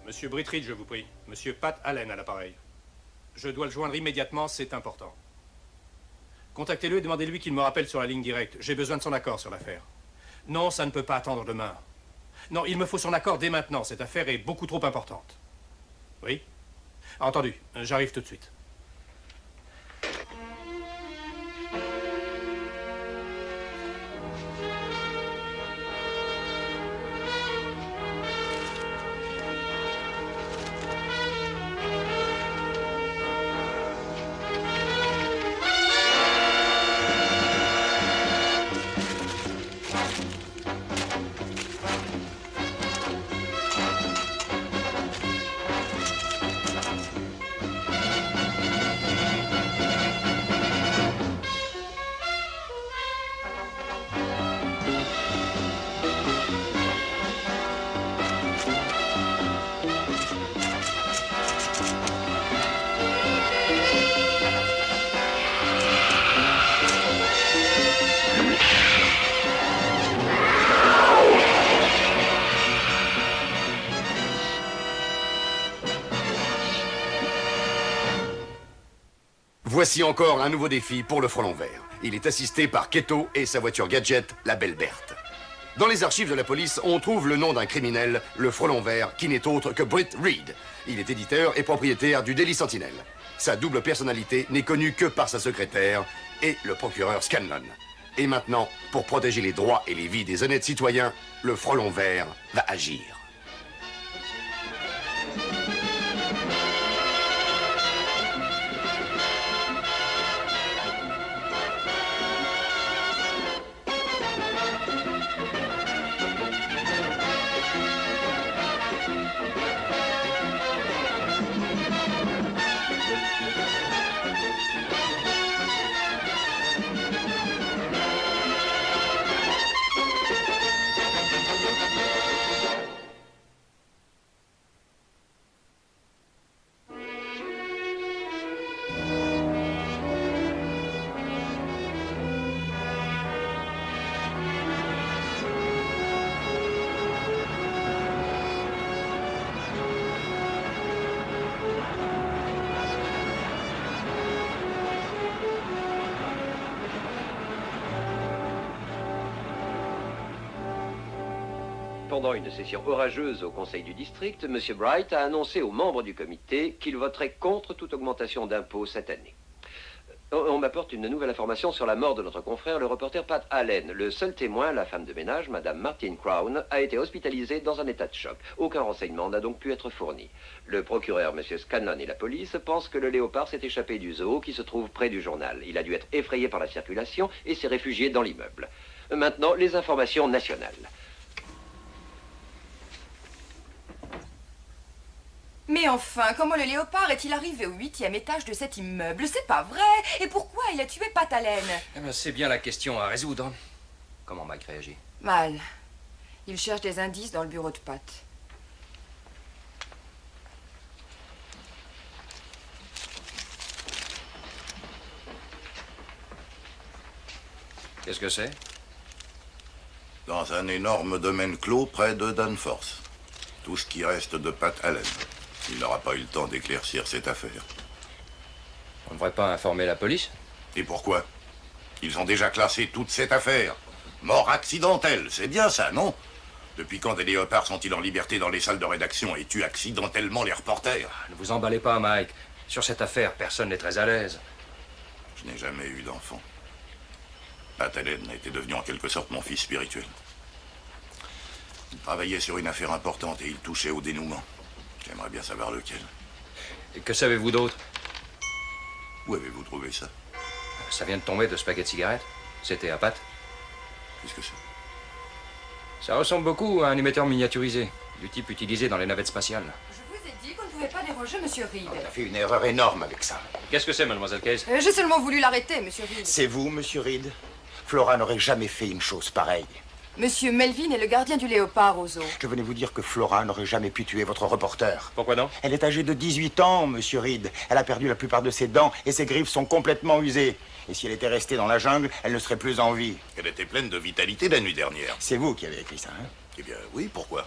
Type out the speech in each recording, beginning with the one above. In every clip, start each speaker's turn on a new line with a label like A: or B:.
A: Monsieur Brittridge, je vous prie. Monsieur Pat Allen à l'appareil. Je dois le joindre immédiatement, c'est important. Contactez-le et demandez-lui qu'il me rappelle sur la ligne directe. J'ai besoin de son accord sur l'affaire. Non, ça ne peut pas attendre demain. Non, il me faut son accord dès maintenant. Cette affaire est beaucoup trop importante. Oui? Entendu. J'arrive tout de suite.
B: Voici encore un nouveau défi pour le Frelon Vert. Il est assisté par Keto et sa voiture gadget, la Belle Berthe. Dans les archives de la police, on trouve le nom d'un criminel, le Frelon Vert, qui n'est autre que Britt Reed. Il est éditeur et propriétaire du Daily Sentinel. Sa double personnalité n'est connue que par sa secrétaire et le procureur Scanlon. Et maintenant, pour protéger les droits et les vies des honnêtes citoyens, le Frelon Vert va agir.
C: Pendant une session orageuse au conseil du district, M. Bright a annoncé aux membres du comité qu'il voterait contre toute augmentation d'impôts cette année. On m'apporte une nouvelle information sur la mort de notre confrère, le reporter Pat Allen. Le seul témoin, la femme de ménage, Mme Martine Crown, a été hospitalisée dans un état de choc. Aucun renseignement n'a donc pu être fourni. Le procureur, M. Scanlon, et la police pensent que le léopard s'est échappé du zoo qui se trouve près du journal. Il a dû être effrayé par la circulation et s'est réfugié dans l'immeuble. Maintenant, les informations nationales.
D: Mais enfin, comment le léopard est-il arrivé au 8e étage de cet immeuble? C'est pas vrai. Et pourquoi il a tué Pat Allen?
E: Eh ben, c'est bien la question à résoudre. Comment Mike réagit?
D: Mal. Il cherche des indices dans le bureau de Pat.
E: Qu'est-ce que c'est?
F: Dans un énorme domaine clos près de Danforth. Tout ce qui reste de Pat Allen. Il n'aura pas eu le temps d'éclaircir cette affaire.
E: On ne devrait pas informer la police?
F: Et pourquoi? Ils ont déjà classé toute cette affaire. Mort accidentelle, c'est bien ça, non? Depuis quand des léopards sont-ils en liberté dans les salles de rédaction et tuent accidentellement les reporters?
E: Ne vous emballez pas, Mike. Sur cette affaire, personne n'est très à l'aise.
F: Je n'ai jamais eu d'enfant. Pat Allen était devenu en quelque sorte mon fils spirituel. Il travaillait sur une affaire importante et il touchait au dénouement. J'aimerais bien savoir lequel.
E: Et que savez-vous d'autre?
F: Où avez-vous trouvé ça?
E: Ça vient de tomber de ce paquet de cigarettes. C'était à Pat.
F: Qu'est-ce que c'est?
E: Ça ressemble beaucoup à un émetteur miniaturisé, du type utilisé dans les navettes spatiales.
D: Je vous ai dit qu'on ne pouvait pas déranger Monsieur Reed.
G: On a fait une erreur énorme avec ça.
E: Qu'est-ce que c'est, mademoiselle Case?
D: J'ai seulement voulu l'arrêter, Monsieur Reed.
G: C'est vous, Monsieur Reed? Flora n'aurait jamais fait une chose pareille.
D: Monsieur Melvin est le gardien du léopard au zoo.
G: Je venais vous dire que Flora n'aurait jamais pu tuer votre reporter.
E: Pourquoi non?
G: Elle est âgée de 18 ans, Monsieur Reed. Elle a perdu la plupart de ses dents et ses griffes sont complètement usées. Et si elle était restée dans la jungle, elle ne serait plus en vie.
F: Elle était pleine de vitalité la nuit dernière.
G: C'est vous qui avez écrit ça, hein?
F: Eh bien, oui, pourquoi?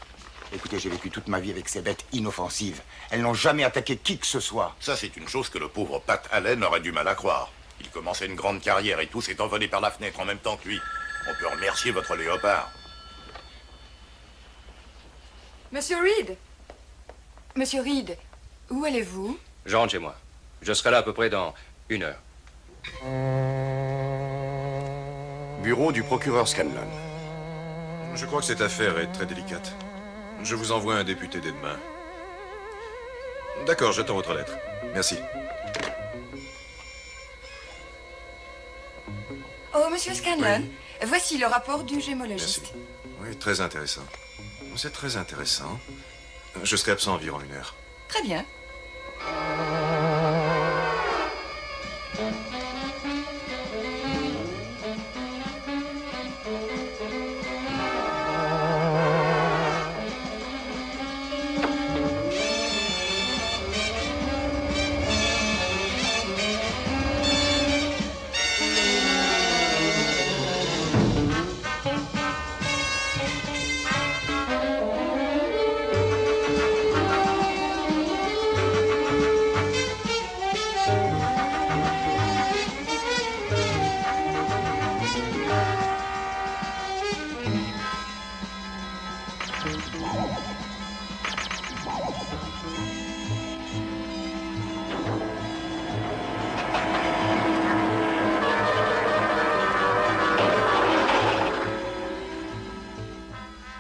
G: Écoutez, j'ai vécu toute ma vie avec ces bêtes inoffensives. Elles n'ont jamais attaqué qui que ce soit.
F: Ça, c'est une chose que le pauvre Pat Allen aurait du mal à croire. Il commençait une grande carrière et tout s'est envolé par la fenêtre en même temps que lui. On peut remercier votre léopard.
D: Monsieur Reed. Monsieur Reed, où allez-vous?
E: Je rentre chez moi. Je serai là à peu près dans 1 heure.
B: Bureau du procureur Scanlon.
H: Je crois que cette affaire est très délicate. Je vous envoie un député dès demain. D'accord, j'attends votre lettre. Merci.
D: Oh, monsieur Scanlon, voici le rapport du gémologiste.
H: Merci. Oui, très intéressant. C'est très intéressant. Je serai absent environ 1 heure.
D: Très bien.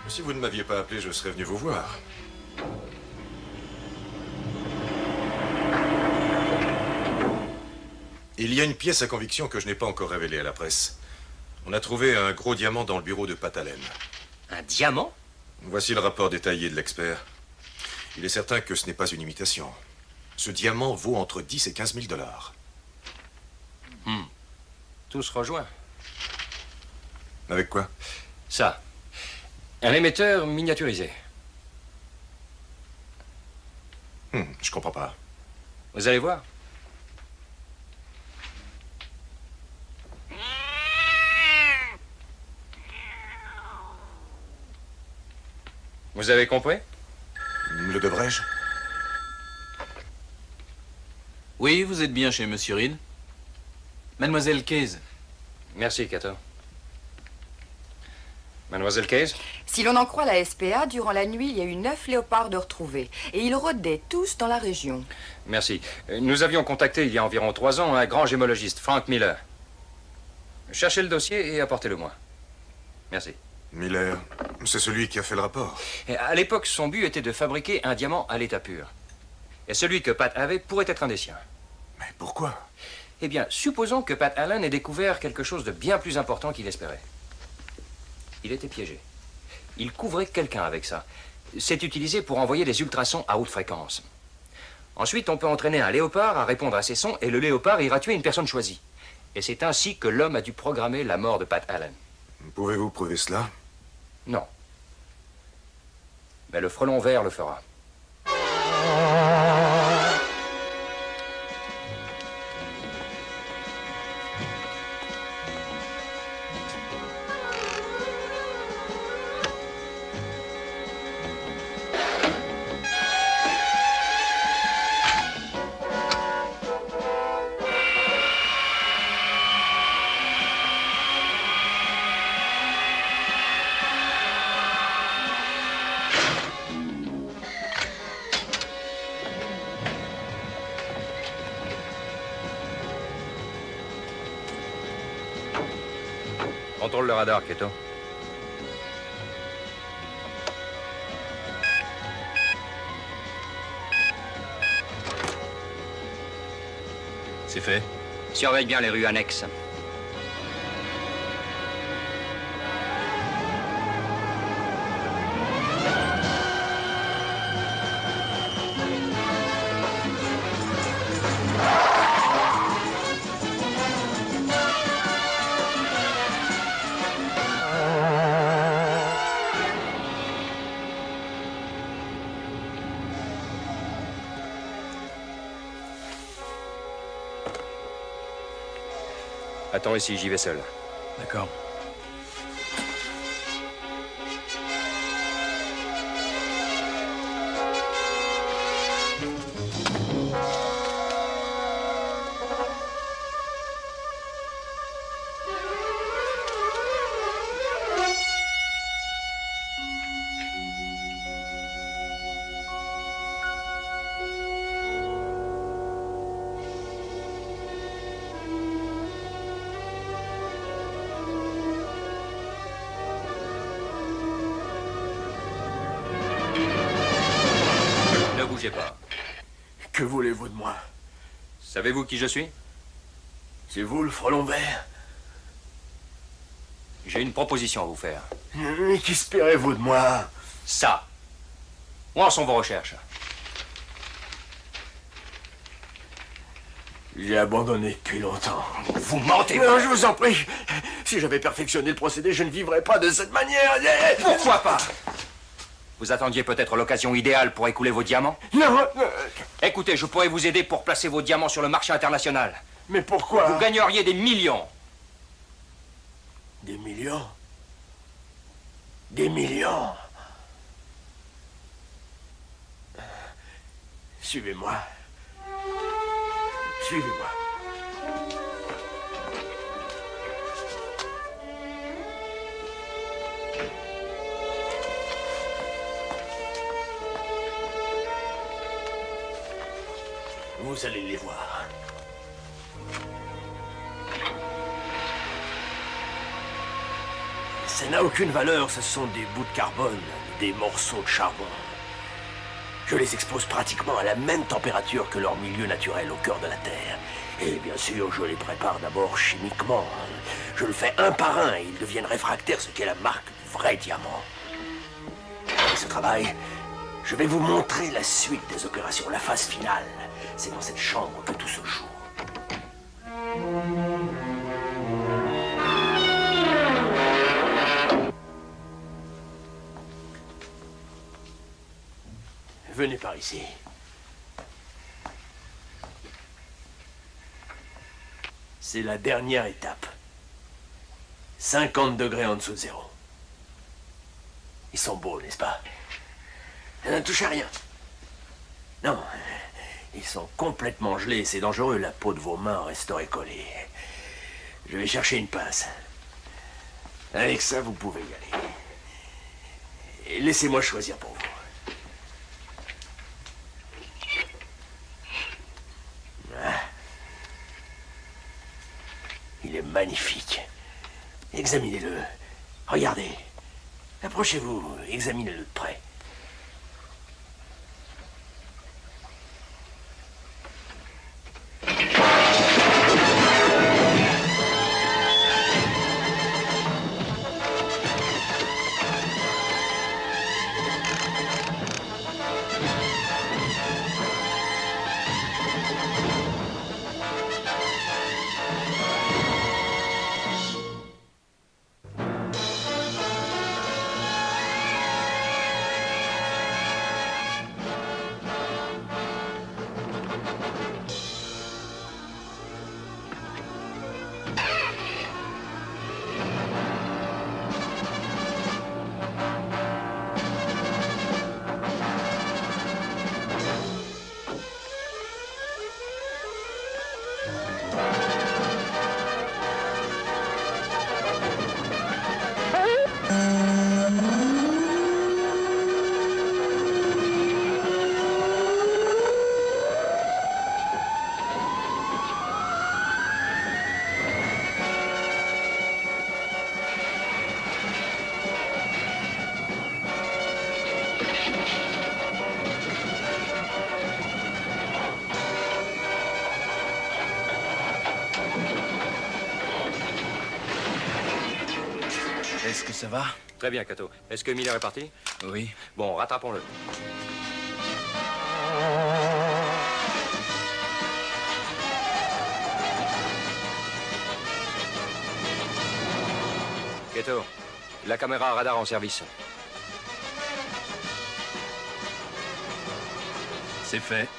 H: Si vous ne m'aviez pas appelé, je serais venu vous voir. Il y a une pièce à conviction que je n'ai pas encore révélée à la presse. On a trouvé un gros diamant dans le bureau de Pat Allen.
E: Un diamant?
H: Voici le rapport détaillé de l'expert. Il est certain que ce n'est pas une imitation. Ce diamant vaut entre 10 et 15 000 dollars.
E: Tout se rejoint.
H: Avec quoi?
E: Ça. Un émetteur miniaturisé.
H: Je comprends pas.
E: Vous allez voir. Vous avez compris?
H: Le devrais-je?
I: Oui, vous êtes bien chez Monsieur Reed. Mademoiselle Case.
E: Merci, Cato. Mademoiselle Case?
D: Si l'on en croit la SPA, durant la nuit, il y a eu 9 léopards de retrouvés. Et ils rôdaient tous dans la région.
E: Merci. Nous avions contacté il y a environ 3 ans un grand gémologiste, Frank Miller. Cherchez le dossier et apportez-le-moi. Merci.
H: Miller, c'est celui qui a fait le rapport.
E: Et à l'époque, son but était de fabriquer un diamant à l'état pur. Et celui que Pat avait pourrait être un des siens.
H: Mais pourquoi?
E: Eh bien, supposons que Pat Allen ait découvert quelque chose de bien plus important qu'il espérait. Il était piégé. Il couvrait quelqu'un avec ça. C'est utilisé pour envoyer des ultrasons à haute fréquence. Ensuite, on peut entraîner un léopard à répondre à ces sons et le léopard ira tuer une personne choisie. Et c'est ainsi que l'homme a dû programmer la mort de Pat Allen.
H: Pouvez-vous prouver cela?
E: Non. Mais le frelon vert le fera. Contrôle le radar, Keto.
I: C'est fait.
E: Surveille bien les rues annexes. Attends ici, j'y vais seul.
I: D'accord.
E: Savez-vous qui je suis?
J: C'est vous, le frelon vert?
E: J'ai une proposition à vous faire.
J: Qu'espérez-vous de moi?
E: Ça. Où en sont vos recherches?
J: J'ai abandonné depuis longtemps.
E: Vous mentez!
J: Non, je vous en prie. Si j'avais perfectionné le procédé, je ne vivrais pas de cette manière.
E: Pourquoi pas? Vous attendiez peut-être l'occasion idéale pour écouler vos diamants?
J: Non.
E: Écoutez, je pourrais vous aider pour placer vos diamants sur le marché international.
J: Mais pourquoi?
E: Vous gagneriez des millions.
J: Des millions? Des millions? Suivez-moi. Suivez-moi. Vous allez les voir. Ça n'a aucune valeur, ce sont des bouts de carbone, des morceaux de charbon. Je les expose pratiquement à la même température que leur milieu naturel au cœur de la Terre. Et bien sûr, je les prépare d'abord chimiquement. Je le fais un par un et ils deviennent réfractaires, ce qui est la marque du vrai diamant. Et ce travail, je vais vous montrer la suite des opérations, la phase finale. C'est dans cette chambre que tout se joue. Venez par ici. C'est la dernière étape. 50 degrés en dessous de zéro. Ils sont beaux, n'est-ce pas? Ne touchez à rien. Non, ils sont complètement gelés. C'est dangereux, la peau de vos mains resterait collée. Je vais chercher une pince. Avec ça, vous pouvez y aller. Et laissez-moi choisir pour vous. Il est magnifique. Examinez-le. Regardez. Approchez-vous. Examinez-le de près.
I: Est-ce que ça va?
E: Très bien, Cato. Est-ce que Miller est parti?
I: Oui.
E: Bon, rattrapons-le. Cato, la caméra radar en service.
I: C'est fait.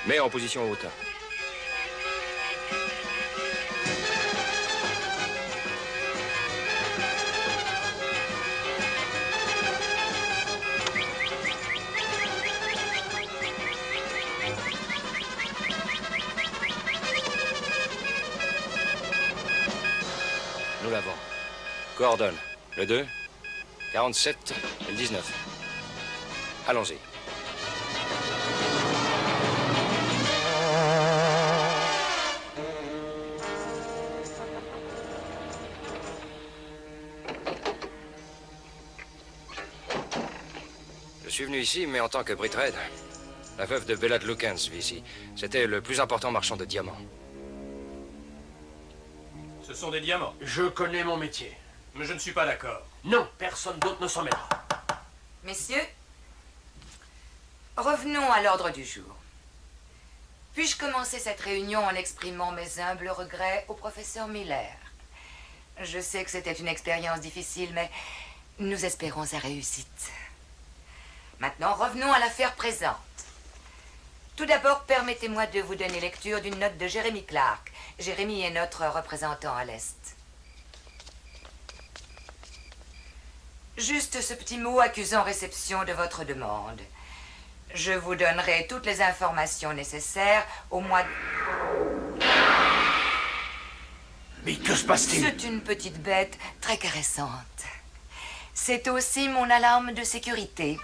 E: Mets en position haute. Nous l'avons. Coordonne. Le 2, 47 et le 19. Allons-y. suis venu ici, mais en tant que Britt Reid. La veuve de Bella de Lukens vit ici. C'était le plus important marchand de diamants.
A: Ce sont des diamants.
J: Je connais mon métier.
A: Mais je ne suis pas d'accord.
J: Non, personne d'autre ne s'en mêlera.
D: Messieurs, revenons à l'ordre du jour. Puis-je commencer cette réunion en exprimant mes humbles regrets au professeur Miller? Je sais que c'était une expérience difficile, mais nous espérons sa réussite. Maintenant, revenons à l'affaire présente. Tout d'abord, permettez-moi de vous donner lecture d'une note de Jérémy Clark. Jérémy est notre représentant à l'Est. Juste ce petit mot accusant réception de votre demande. Je vous donnerai toutes les informations nécessaires au mois de...
J: Mais que se passe-t-il?
D: C'est une petite bête très caressante. C'est aussi mon alarme de sécurité.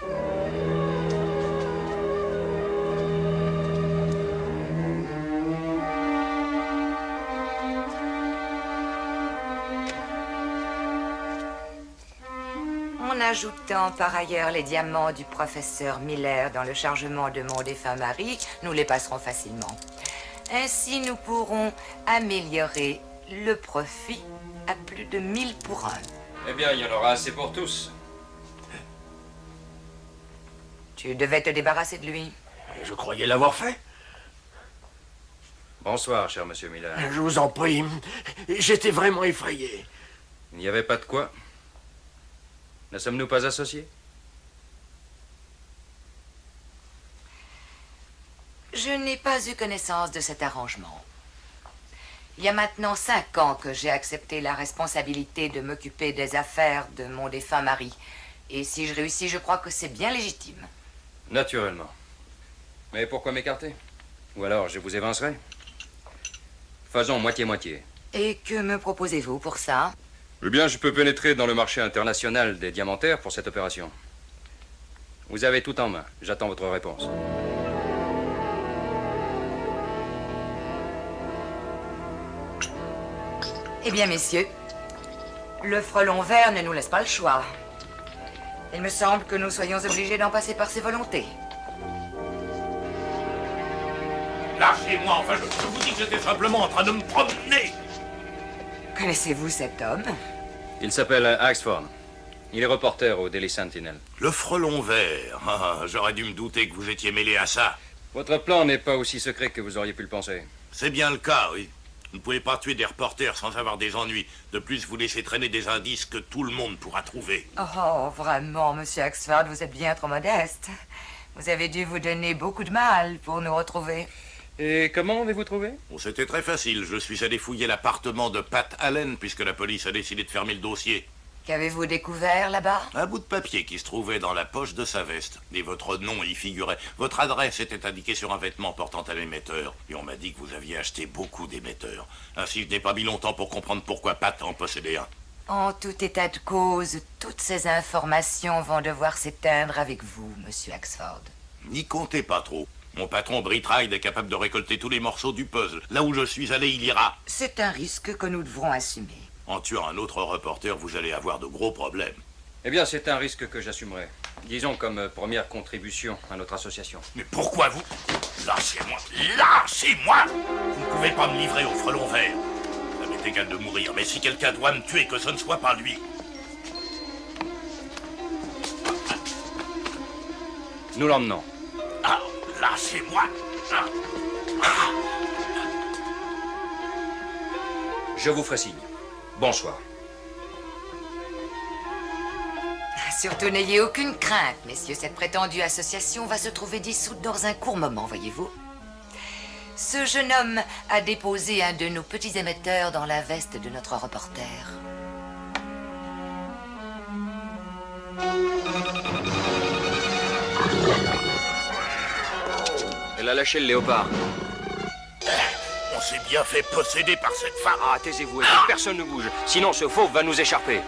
D: En ajoutant par ailleurs les diamants du professeur Miller dans le chargement de mon défunt mari, nous les passerons facilement. Ainsi, nous pourrons améliorer le profit à plus de 1000 pour 1.
E: Eh bien, il y en aura assez pour tous.
D: Tu devais te débarrasser de lui.
J: Je croyais l'avoir fait.
E: Bonsoir, cher monsieur Miller.
J: Je vous en prie. J'étais vraiment effrayé.
E: Il n'y avait pas de quoi. Ne sommes-nous pas associés?
D: Je n'ai pas eu connaissance de cet arrangement. Il y a maintenant 5 ans que j'ai accepté la responsabilité de m'occuper des affaires de mon défunt mari. Et si je réussis, je crois que c'est bien légitime.
E: Naturellement. Mais pourquoi m'écarter? Ou alors je vous évincerai? Faisons moitié-moitié.
D: Et que me proposez-vous pour ça?
E: Eh bien, je peux pénétrer dans le marché international des diamantaires pour cette opération. Vous avez tout en main. J'attends votre réponse.
D: Eh bien, messieurs, le frelon vert ne nous laisse pas le choix. Il me semble que nous soyons obligés d'en passer par ses volontés.
F: Lâchez-moi, enfin, je vous dis que j'étais simplement en train de me promener.
D: Connaissez-vous cet homme?
E: Il s'appelle Axford. Il est reporter au Daily Sentinel.
F: Le frelon vert. Ah, j'aurais dû me douter que vous étiez mêlé à ça.
E: Votre plan n'est pas aussi secret que vous auriez pu le penser.
F: C'est bien le cas, oui. Vous ne pouvez pas tuer des reporters sans avoir des ennuis. De plus, vous laissez traîner des indices que tout le monde pourra trouver.
D: Oh, vraiment, monsieur Axford, vous êtes bien trop modeste. Vous avez dû vous donner beaucoup de mal pour nous retrouver.
E: Et comment avez-vous trouvé?
F: Bon, c'était très facile. Je suis allé fouiller l'appartement de Pat Allen puisque la police a décidé de fermer le dossier.
D: Qu'avez-vous découvert là-bas?
F: Un bout de papier qui se trouvait dans la poche de sa veste. Et votre nom y figurait. Votre adresse était indiquée sur un vêtement portant un émetteur. Et on m'a dit que vous aviez acheté beaucoup d'émetteurs. Ainsi, je n'ai pas mis longtemps pour comprendre pourquoi Pat en possédait un.
D: En tout état de cause, toutes ces informations vont devoir s'éteindre avec vous, monsieur Axford.
F: N'y comptez pas trop. Mon patron Britt Reid est capable de récolter tous les morceaux du puzzle. Là où je suis allé, il ira.
D: C'est un risque que nous devrons assumer.
F: En tuant un autre reporter, vous allez avoir de gros problèmes.
E: Eh bien, c'est un risque que j'assumerai. Disons comme première contribution à notre association.
F: Mais pourquoi vous... Lâchez-moi! Lâchez-moi! Vous ne pouvez pas me livrer au frelon vert. Ça m'est égal de mourir, mais si quelqu'un doit me tuer, que ce ne soit pas lui.
E: Nous l'emmenons.
F: Ah, lâchez-moi!
E: Je vous ferai signe. Bonsoir.
D: Surtout n'ayez aucune crainte, messieurs. Cette prétendue association va se trouver dissoute dans un court moment, voyez-vous. Ce jeune homme a déposé un de nos petits émetteurs dans la veste de notre reporter.
E: Elle a lâché le léopard.
F: On s'est bien fait posséder par cette femme.
E: Ah, taisez-vous, et personne ne bouge. Sinon, ce fauve va nous écharper.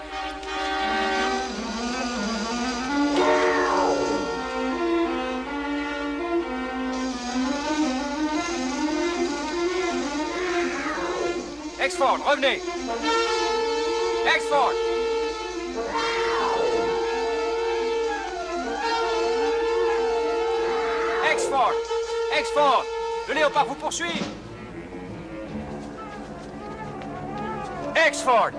E: Axford, revenez! Axford! Exford! Exford! Le léopard vous poursuit! Exford!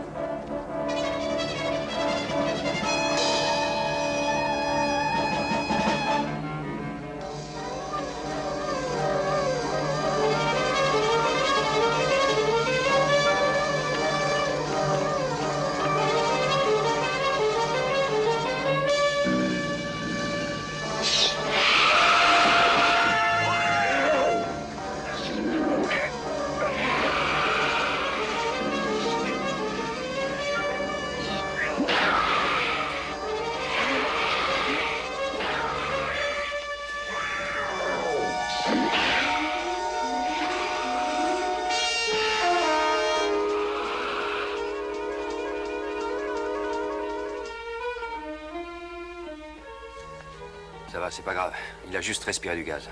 E: Ça va, c'est pas grave. Il a juste respiré du gaz.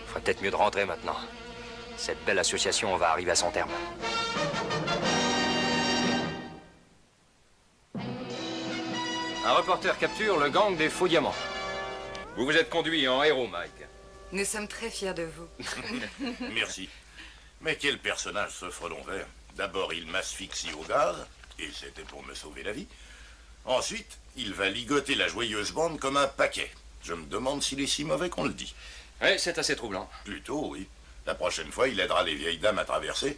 E: Ferait peut-être mieux de rentrer maintenant. Cette belle association va arriver à son terme. Un reporter capture le gang des faux diamants. Vous vous êtes conduit en héros, Mike.
D: Nous sommes très fiers de vous.
F: Merci. Mais quel personnage, ce frelon vert. D'abord, il m'asphyxie au gaz, et c'était pour me sauver la vie. Ensuite, il va ligoter la joyeuse bande comme un paquet. Je me demande s'il est si mauvais qu'on le dit.
E: Oui, c'est assez troublant.
F: Plutôt, oui. La prochaine fois, il aidera les vieilles dames à traverser.